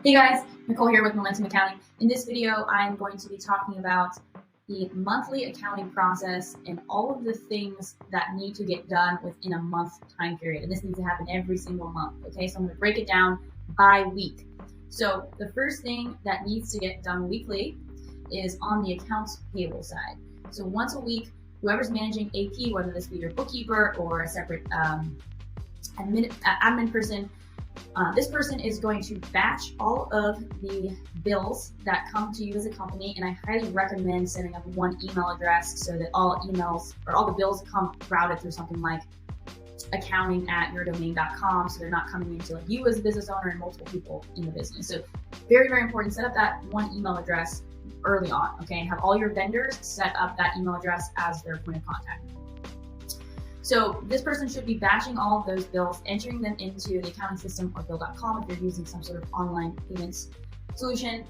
Hey guys, Nikole here with Momentum Accounting. In this video, I'm going to be talking about the monthly accounting process and all of the things that need to get done within a month time period. And this needs to happen every single month, okay? So I'm gonna break it down by week. So the first thing that needs to get done weekly is on the accounts payable side. So once a week, whoever's managing AP, whether this be your bookkeeper or a separate admin person, this person is going to batch all of the bills that come to you as a company, and I highly recommend setting up one email address so that all emails or all the bills come routed through something like accounting@yourdomain.com, so they're not coming into like you as a business owner and multiple people in the business. So very, very important, set up that one email address early on, okay, and have all your vendors set up that email address as their point of contact. So this person should be batching all of those bills, entering them into the accounting system or bill.com if you're using some sort of online payments solution.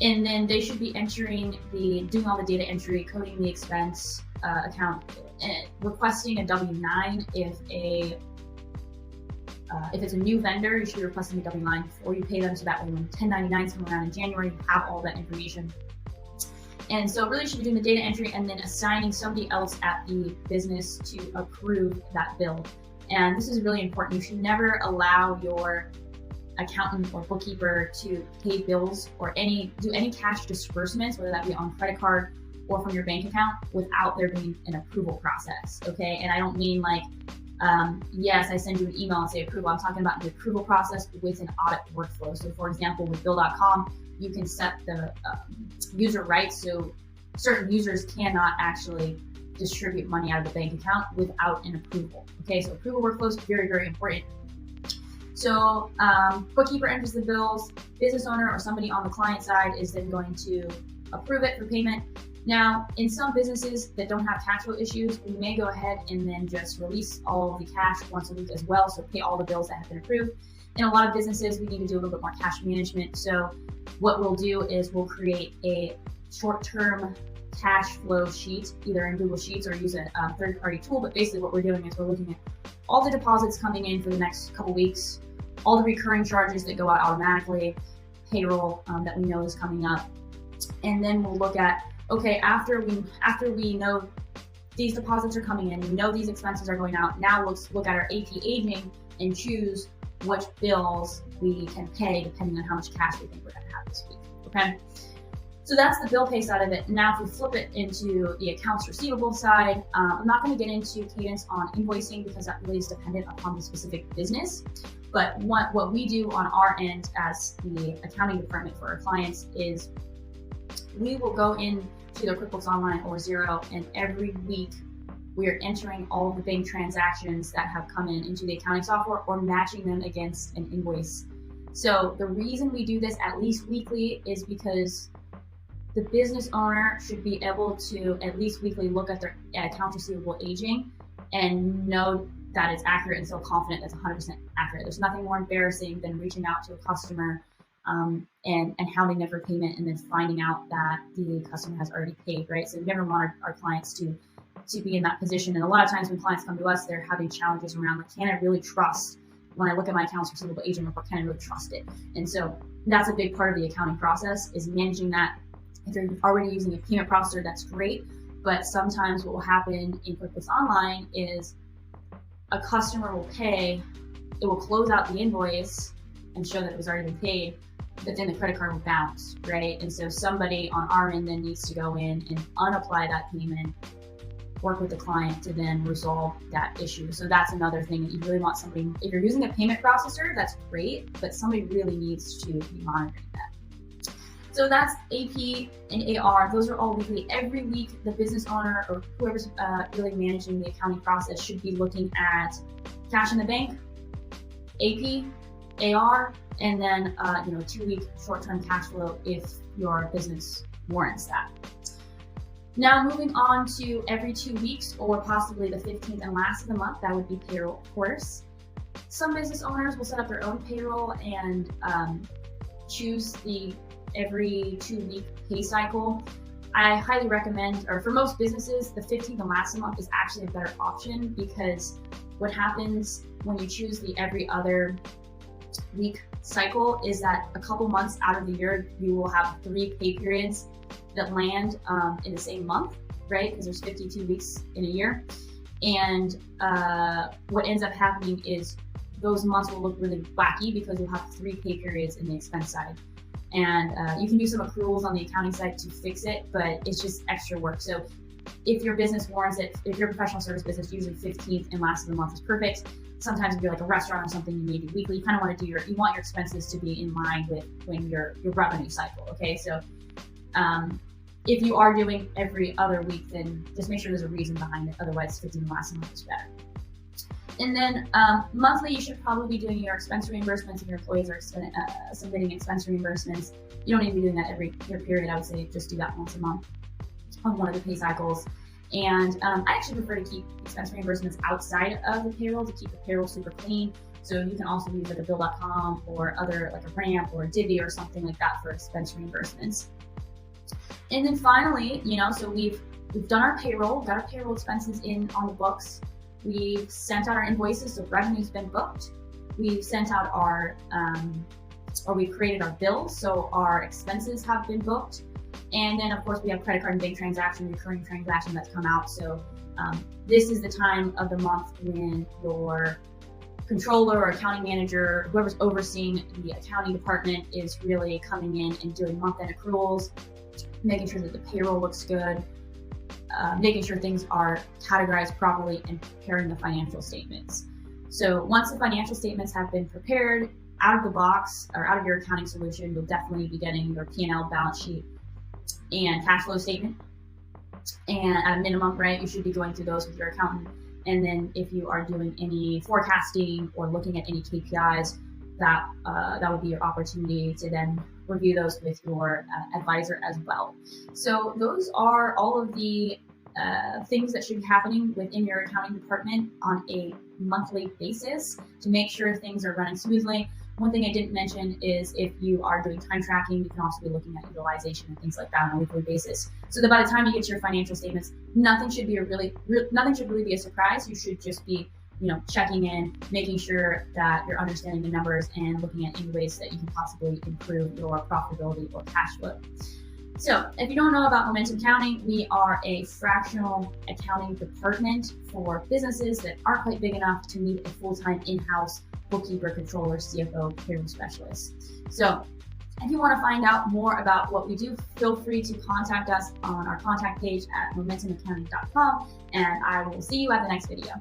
And then they should be doing all the data entry, coding the expense account, and requesting a W-9 if it's a new vendor. You should be requesting a W-9 before you pay them, so that way when 1099s come around in January, you have all that information. And so really you should be doing the data entry and then assigning somebody else at the business to approve that bill. And this is really important. You should never allow your accountant or bookkeeper to pay bills or do any cash disbursements, whether that be on credit card or from your bank account, without there being an approval process, okay? And I don't mean like, yes, I send you an email and say approval. I'm talking about the approval process with an audit workflow. So for example, with bill.com, you can set the user rights, so certain users cannot actually distribute money out of the bank account without an approval. Okay, so approval workflow is very, very important. So bookkeeper enters the bills, business owner or somebody on the client side is then going to approve it for payment. Now, in some businesses that don't have cash flow issues, we may go ahead and then just release all of the cash once a week as well, so pay all the bills that have been approved. In a lot of businesses, we need to do a little bit more cash management. So what we'll do is we'll create a short-term cash flow sheet, either in Google Sheets or use a third-party tool. But basically what we're doing is we're looking at all the deposits coming in for the next couple weeks, all the recurring charges that go out automatically, payroll that we know is coming up. And then we'll look at, okay, after we know these deposits are coming in, we know these expenses are going out, now let's look at our AP aging and choose which bills we can pay depending on how much cash we think we're going to have this week, okay? So that's the bill pay side of it. Now, if we flip it into the accounts receivable side, I'm not going to get into cadence on invoicing because that really is dependent upon the specific business. But what we do on our end as the accounting department for our clients is we will go into their QuickBooks Online or Xero, and every week we are entering all of the bank transactions that have come into the accounting software or matching them against an invoice. So the reason we do this at least weekly is because the business owner should be able to at least weekly look at their accounts receivable aging and know that it's accurate and feel confident that's 100% accurate. There's nothing more embarrassing than reaching out to a customer and hounding them for payment and then finding out that the customer has already paid, right? So we never want our clients to be in that position. And a lot of times when clients come to us, they're having challenges around like, can I really trust, when I look at my accounts receivable aging report, can I really trust it? And so that's a big part of the accounting process, is managing that. If you're already using a payment processor, that's great. But sometimes what will happen in QuickBooks Online is a customer will pay, it will close out the invoice and show that it was already been paid, but then the credit card will bounce, right? And so somebody on our end then needs to go in and unapply that payment, work with the client to then resolve that issue. So that's another thing that you really want somebody, if you're using a payment processor, that's great, but somebody really needs to be monitoring that. So that's AP and AR. Those are all weekly. Every week, the business owner or whoever's really managing the accounting process should be looking at cash in the bank, AP, AR, and then 2-week short-term cash flow if your business warrants that. Now moving on to every 2 weeks or possibly the 15th and last of the month, that would be payroll, of course. Some business owners will set up their own payroll and choose the every 2-week pay cycle. I highly recommend, or for most businesses, the 15th and last of the month is actually a better option, because what happens when you choose the every other week cycle is that a couple months out of the year, you will have 3 pay periods that land in the same month, right? Because there's 52 weeks in a year. And what ends up happening is those months will look really wacky because you'll have 3 pay periods in the expense side. And you can do some accruals on the accounting side to fix it, but it's just extra work. So if your business warrants it, if you're a professional service business, usually 15th and last of the month is perfect. Sometimes if you're like a restaurant or something, you may do weekly. You kind of want to do you want your expenses to be in line with when your revenue cycle. Okay, so if you are doing every other week, then just make sure there's a reason behind it. Otherwise, 15th and last of the month is better. And then monthly, you should probably be doing your expense reimbursements if your employees are submitting expense reimbursements. You don't need to be doing that every year period. I would say just do that once a month on one of the pay cycles. And I actually prefer to keep expense reimbursements outside of the payroll to keep the payroll super clean. So you can also use like a bill.com or other like a Ramp or a Divvy or something like that for expense reimbursements. And then finally, so we've done our payroll, got our payroll expenses in on the books. We've sent out our invoices, so revenue's been booked. We've sent out we've created our bills, so our expenses have been booked. And then, of course, we have credit card and bank transaction, recurring transaction that's come out. So this is the time of the month when your controller or accounting manager, whoever's overseeing the accounting department, is really coming in and doing month-end accruals, making sure that the payroll looks good, making sure things are categorized properly, and preparing the financial statements. So once the financial statements have been prepared out of the box or out of your accounting solution, you'll definitely be getting your P&L, balance sheet, and cash flow statement. And at a minimum, right, you should be going through those with your accountant. And then if you are doing any forecasting or looking at any KPIs, that would be your opportunity to then review those with your advisor as well. So those are all of the things that should be happening within your accounting department on a monthly basis to make sure things are running smoothly. One thing I didn't mention is if you are doing time tracking, you can also be looking at utilization and things like that on a weekly basis. So that by the time you get to your financial statements, nothing should really be a surprise. You should just be, checking in, making sure that you're understanding the numbers and looking at any ways that you can possibly improve your profitability or cash flow. So if you don't know about Momentum Accounting, we are a fractional accounting department for businesses that aren't quite big enough to need a full-time in-house bookkeeper, controller, CFO, payroll specialist. So if you want to find out more about what we do, feel free to contact us on our contact page at momentumaccounting.com, and I will see you at the next video.